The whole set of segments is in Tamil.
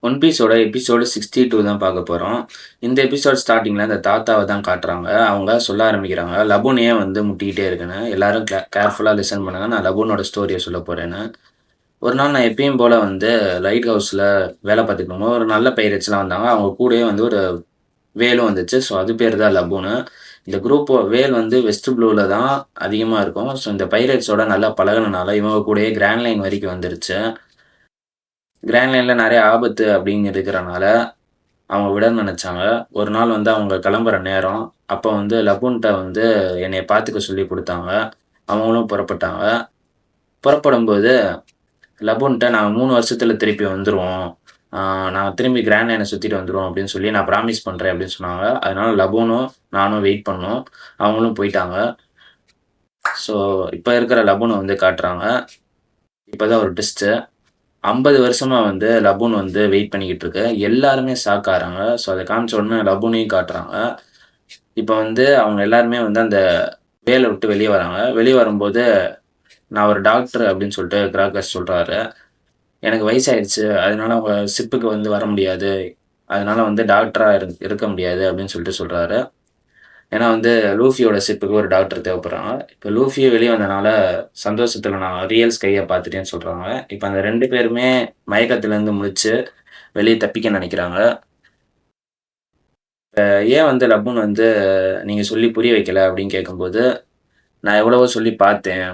ஒன் பீஸோட எபிசோடு 62 தான் பார்க்க போறோம். இந்த எபிசோட் ஸ்டார்ட்டிங்ல இந்த தாத்தாவ தான் காட்டுறாங்க. அவங்க சொல்ல ஆரம்பிக்கிறாங்க, "லபூன் ஏன் வந்து முட்டிக்கிட்டே இருக்குன்னு. எல்லாரும் கேர்ஃபுல்லா லிசன் பண்ணுங்க. நான் லபூனோட ஸ்டோரிய சொல்லப் போறேன்னு." ஒரு நாள் நான் எப்பயும் போல வந்து லைட் ஹவுஸ்ல வேலை பார்த்துட்டு இருக்கும்போது, ஒரு நல்ல பைரேட்ஸ்லாம் வந்தாங்க. அவங்க கூடயே வந்து ஒரு வேலும் வந்துச்சு. ஸோ அது பேரு தான் லபூனு. இந்த குரூப் வேல் வந்து வெஸ்ட் ப்ளூல தான் அதிகமா இருக்கும். ஸோ இந்த பைரேட்ஸோட நல்லா பழகுனனால, இவங்க கூடயே கிராண்ட் லைன் வரைக்கும் வந்துருச்சு. கிராண்ட் லைன்ல நெறைய ஆபத்து அப்படின்னு இருக்கிறனால அவங்க விடணும்னு நெனச்சாங்க. ஒரு நாள் வந்து அவங்க கிளம்புற நேரம். அப்ப வந்து லபூன்ட்ட வந்து என்னைய பாத்துக்க சொல்லி குடுத்தாங்க. அவங்களும் புறப்பட்டாங்க. புறப்படும்போது லபூன்ட்ட "நாங்க 3 வருஷத்துல திருப்பி வந்துருவோம். ஆ நாங்க திரும்பி கிராண்ட் லைன சுத்திட்டு வந்துருவோம்" அப்படின்னு சொல்லி நான் ப்ராமிஸ் பண்றேன் அப்படின்னு சொன்னாங்க. அதனால லபூனும் நானும் வெயிட் பண்ணோம். அவங்களும் போயிட்டாங்க. ஸோ இப்ப இருக்கிற லபூன வந்து காட்டுறாங்க. இப்பதான் ஒரு ட்விஸ்ட்டு. 50 வருஷமா வந்து லபூன் வந்து வெயிட் பண்ணிக்கிட்டு இருக்கு. எல்லாருமே ஷாக் ஆகுறாங்க. ஸோ அத காமிச்ச உடனே லபூனையும் காட்டுறாங்க. இப்ப வந்து அவங்க எல்லாருமே வந்து அந்த வேல விட்டு வெளிய வராங்க. வெளிய வரும்போது, "நான் ஒரு டாக்டர்" அப்படின்னு சொல்லிட்டு கிராக்கர்ஸ் சொல்றாரு. "எனக்கு வயசாயிடுச்சு. அதனால உங்க ஷிப்புக்கு வந்து வர முடியாது. அதனால வந்து டாக்டரா இருக்க முடியாது" அப்படின்னு சொல்லிட்டு சொல்றாரு. ஏன்னா வந்து லூஃபியோட ஷிப்புக்கு ஒரு டாக்டர் தேவைப்படுறாங்க. இப்ப லூஃபியும் வெளிய வந்தனால சந்தோஷத்துல நான் ரியல் ஸ்கைய பார்த்துட்டேன்னு சொல்றாங்க. இப்ப அந்த 2 பேருமே மயக்கத்திலருந்து முழிச்சு வெளிய தப்பிக்க நெனைக்கிறாங்க. ஏன் வந்து லபூன் வந்து நீங்க சொல்லி புரிய வைக்கல அப்படின்னு கேட்கும்போது, நான் எவ்வளவோ சொல்லி பார்த்தேன்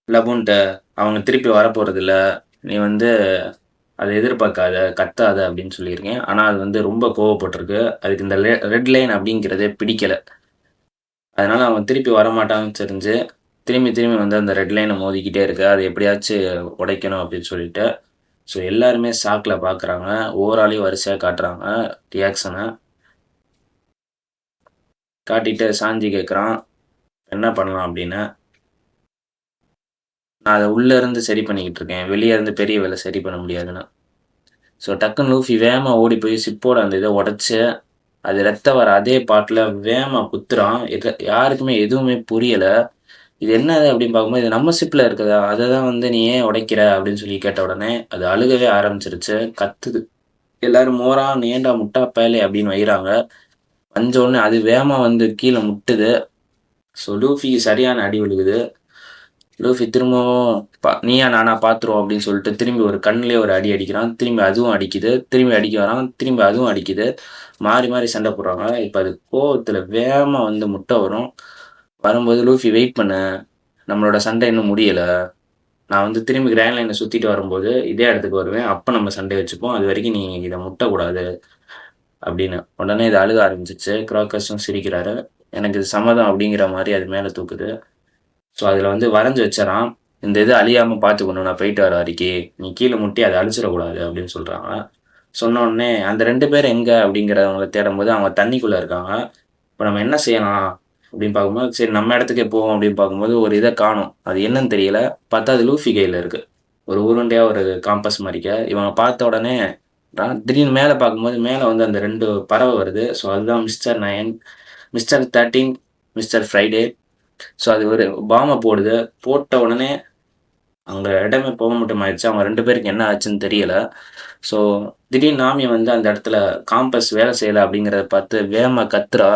லபூன்ட்ட. அவங்க திருப்பி வரப்போறதில்ல. நீ வந்து அத எதிர்பார்க்காத, கத்தாத அப்படின்னு சொல்லியிருக்கேன். ஆனா அது வந்து ரொம்ப கோவப்பட்டுருக்கு. அதுக்கு இந்த ரெட் லைன் அப்படிங்கிறதே பிடிக்கல. அதனால அவன் திருப்பி வரமாட்டான்னு தெரிஞ்சு, திரும்பி திரும்பி வந்து அந்த ரெட் லைன மோதிக்கிட்டே இருக்கு. அத எப்படியாச்சும் உடைக்கணும் அப்படின்னு சொல்லிட்டு. ஸோ எல்லாருமே ஷாக்ல பார்க்குறாங்க. ஒவ்வொரு ஆளையும் வரிசையா காட்டுறாங்க ரியாக்ஷன. காட்டிட்டு சாஞ்சி கேட்குறான், "என்ன பண்ணலாம்?" அப்படின்னு. நான் அத உள்ள இருந்து சரி பண்ணிக்கிட்டு இருக்கேன். வெளிய இருந்து பெரிய வேல சரி பண்ண முடியாதுன்னு. ஸோ டக்குன்னு லூஃபி வேகமா ஓடி போய் ஷிப்போட அந்த இத உடைச்சு, அது ரத்தம் வர அதே பாட்ல வேகமா குத்துறான். யாருக்குமே எதுவுமே புரியல. "இது என்னது?" அப்படின்னு பார்க்கும்போது, "இது நம்ம ஷிப்ல இருக்குதா? அத தான் வந்து நீ ஏன் உடைக்கிற?" அப்படின்னு சொல்லி கேட்ட உடனே, அது அழுகவே ஆரம்பிச்சுருச்சு. கத்துது. எல்லாரும் "மோரான், ஏன்டா முட்டா பயலே" அப்படின்னு வையிறாங்க. வஞ்ச உடனே அது வேகமா வந்து கீழ முட்டுது. ஸோ லூஃபிக்கு சரியான அடி விழுகுது. லூஃபி திரும்பவும் "நீயா நானா பார்த்துருவோம்" அப்படின்னு சொல்லிட்டு திரும்பி ஒரு கண்லயே ஒரு அடி அடிக்கிறான். திரும்பி அதுவும் அடிக்குது. திரும்பி அடிக்க வரான். திரும்பி அதுவும் அடிக்குது. மாறி மாறி சண்டை போடுறாங்க. இப்ப அது கோவத்துல வேகமா வந்து முட்ட வரும். வரும்போது "லூஃபி வெயிட் பண்ணு. நம்மளோட சண்டை இன்னும் முடியல. நான் வந்து திரும்பி கிராண்ட் லைன சுத்திட்டு வரும்போது இதே இடத்துக்கு வருவேன். அப்ப நம்ம சண்டை வச்சுப்போம். அதுவரைக்கும் நீ இத முட்டக்கூடாது" அப்படின்னு. உடனே இது அழுக ஆரம்பிச்சுருச்சு. க்ராக்கர்ஸும் சிரிக்கிறாரு. எனக்கு இது சம்மதம் அப்படிங்கிற மாரி அது மேல தூக்குது. ஸோ அதில வந்து வரைஞ்சு வச்சுர்றான். "இந்த இது அழியாம பார்த்துக்கணும். நான் போயிட்டு வர வரைக்கும். நீ கீழ முட்டி அத அழிச்சிடக்கூடாது" அப்படின்னு சொல்றாங்க. சொன்ன உடனே அந்த 2 பேர் எங்க அப்படிங்கிறவங்கள தேடும்போது அவங்க தண்ணிக்குள்ள இருக்காங்க. இப்ப நம்ம என்ன செய்யலாம் அப்படின்னு பார்க்கும்போது, சரி நம்ம இடத்துக்கே போவோம் அப்படின்னு பார்க்கும்போது ஒரு இத காணோம். அது என்னன்னு தெரியல. பார்த்தா அது லூஃபி கையில இருக்கு. ஒரு உருண்டையா ஒரு காம்பஸ் மாரிக்க. இவங்க பார்த்த உடனே திடீர்னு மேல பார்க்கும்போது மேல வந்து அந்த 2 பறவை வருது. ஸோ அதுதான் mister 9, mister 13, mister Friday. So அது ஒரு பாம்ப போடுது. போட்ட உடனே அங்க இடமே புகமூட்டமாயிடுச்சு. அவங்க 2 பேருக்கு என்ன ஆச்சுன்னு தெரியல. ஸோ திடீர்னு நாமி வந்து அந்த இடத்துல காம்பஸ் வேலை செய்யல அப்படிங்கிறத பார்த்து வேகமா கத்துறா.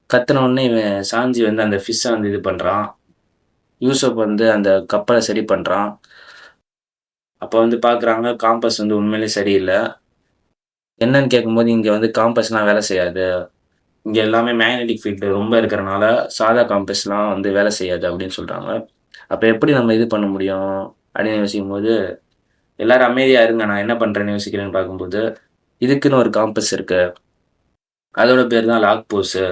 கத்துன உடனே இவன் சாஞ்சி வந்து அந்த ஃபிஷ்ஷ வந்து இது பண்றான். யூசுப் வந்து அந்த கப்பல சரி பண்றான். அப்ப வந்து பார்க்குறாங்க காம்பஸ் வந்து உண்மையிலேயே சரியில்ல. என்னன்னு கேட்கும்போது, "இங்க வந்து காம்பஸ்லாம் வேலை செய்யாது. இங்க எல்லாமே மேக்னெட்டிக் ஃபீல்டு ரொம்ப இருக்கிறனால, சாதா காம்பஸ்லாம் வந்து வேலை செய்யாது" அப்படின்னு சொல்றாங்க. அப்ப எப்படி நம்ம இது பண்ண முடியும்? அப்படின்னு யோசிக்கும்போது, எல்லாரும் அமைதியா இருங்க. நான் என்ன பண்றேன்னு யோசிக்கிறேன்னு பார்க்கும்போது, இதுக்குன்னு ஒரு காம்பஸ் இருக்கு. அதோட பேரு தான் லாக் போஸு.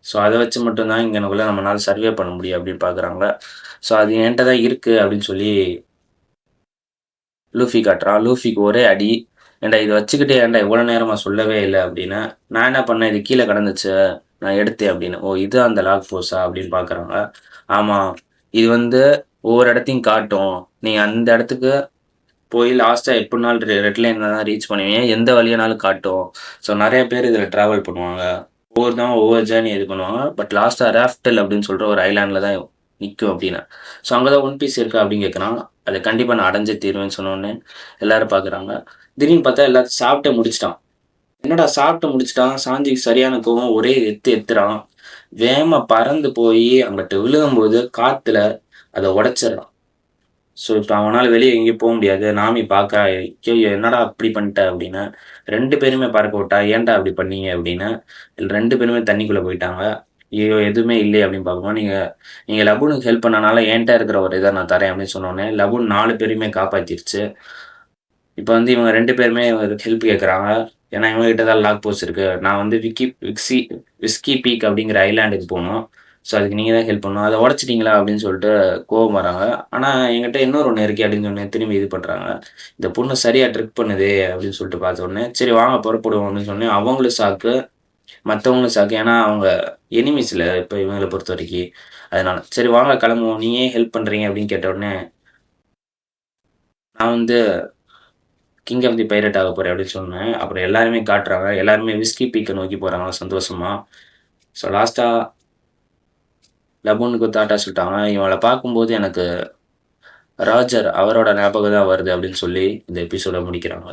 ஸோ அத வச்சு மட்டும் தான் இங்கனக்குள்ள நம்மனால சர்வே பண்ண முடியும் அப்படின்னு பார்க்குறாங்க. ஸோ அது என்ட்ட தான் இருக்கு அப்படின்னு சொல்லி லூஃபி காட்டுறான். லூஃபிக்கு ஒரே அடி. "ஏன்டா இத வச்சுக்கிட்டு ஏன்டா இவ்வளோ நேரமா சொல்லவே இல்ல" அப்படின்னு. "நான் என்ன பண்ணேன்? இது கீழ கிடந்துச்சு. நான் எடுத்தேன்" அப்படின்னு. "ஓ! இது அந்த லாக் போஸா?" அப்படின்னு பார்க்குறாங்க. "ஆமா. இது வந்து ஒவ்வொரு இடத்தையும் காட்டும். நீங்க அந்த இடத்துக்கு போய் லாஸ்ட்டா எப்படினாலும் ரெட் லைன்ல தான் ரீச் பண்ணுவீங்க. எந்த வழியானாலும் காட்டும். ஸோ நெறைய பேர் இதில டிராவல் பண்ணுவாங்க. ஒவ்வொருத்தவங்க ஒவ்வொரு ஜேர்னி இது பண்ணுவாங்க. பட் லாஸ்ட்டா ராஃப்டல் அப்படின்னு சொல்ற ஒரு ஐலேண்ட்ல தான் நிக்கும்" அப்படின்னு. "ஸோ அங்க தான் ஒன் பீஸ் இருக்கா?" அப்படின்னு கேட்குறான். அத கண்டிப்பா நான் அடைஞ்சே தீருவேன்னு சொன்னோனே, எல்லாரும் பார்க்குறாங்க. திடீர்னு பார்த்தா எல்லாத்தையும் சாப்பிட்டே முடிச்சுட்டான். என்னடா சாப்பிட்டு முடிச்சுட்டான், சாந்திக்கு சரியான கோவம். ஒரே எத்து எத்துறான். வேகமா பறந்து போயி அங்கிட்டு விழுகும்போது காத்துல அத உடைச்சிடுறான். ஸோ, இப்ப அவனால வெளிய எங்கேயும் முடியாது. நாமி பார்க்குறா, "ஐயய்யோ! என்னடா இப்படி பண்ணிட்ட?" அப்படின்னு. 2 பேருமே பறக்க விட்டா, "ஏன்டா அப்படி பண்ணீங்க?" அப்படின்னு. 2 பேருமே தண்ணிக்குள்ள போயிட்டாங்க. "ஐயய்யோ! எதுவுமே இல்லையே" அப்படின்னு பார்க்கும்போது, "நீங்க நீங்க லபூனுக்கு ஹெல்ப் பண்ணனால என்ட்ட இருக்கிற ஒரு இத நான் தரேன்" அப்படின்னு சொன்னோனே, லபூன் 4 பேரையுமே காப்பாத்திருச்சு. இப்ப இவங்க 2 பேருமே ஹெல்ப் கேட்குறாங்க. ஏன்னா இவங்க கிட்ட தான் லாக் போர்ஸ் இருக்கு. நான் விஸ்கி பீக் அப்படிங்கிற ஐலேண்டுக்கு போணும். ஸோ அதுக்கு நீங்க தான் ஹெல்ப் பண்ணணும். அத உடைச்சுட்டீங்களா? அப்படின்னு சொல்லிட்டு கோவம் வராங்க. ஆனா என்கிட்ட இன்னொரு ஒண்ணு இருக்கே அப்படின்னு சொன்னோனே திரும்பி இது பண்றாங்க. இந்த பொண்ணு சரியா ட்ரிக் பண்ணுதே அப்படின்னு சொல்லிட்டு பார்த்த உடனே, சரி வாங்க புறப்படுவோம் அப்படின்னு சொன்னேன். அவங்களும் ஷாக்கு, மத்தவங்களும் ஷாக்கு. ஏன்னா அவங்க எனிமீஸ்ல இப்ப இவங்கள பொறுத்தவரைக்கி. அதனால, சரி வாங்க கிளம்புவோம். நீங்க ஏன் ஹெல்ப் பண்றீங்க? அப்படின்னு கேட்ட உடனே, நான் கிங் ஆஃப் தி பைரட் ஆக போறேன் அப்படின்னு சொன்னேன். அப்புறம் எல்லாருமே காட்டுறாங்க. எல்லாருமே விஸ்கி பீக்க நோக்கி போறாங்க சந்தோஷமா. ஸோ லாஸ்ட்டா லபூனுக்கு டாட்டா சொல்லிட்டாங்க. இவங்கள பார்க்கும்போது எனக்கு ராஜர் அவரோட ஞாபகம் தான் வருது அப்படின்னு சொல்லி இந்த எபிசோட முடிக்கிறாங்க.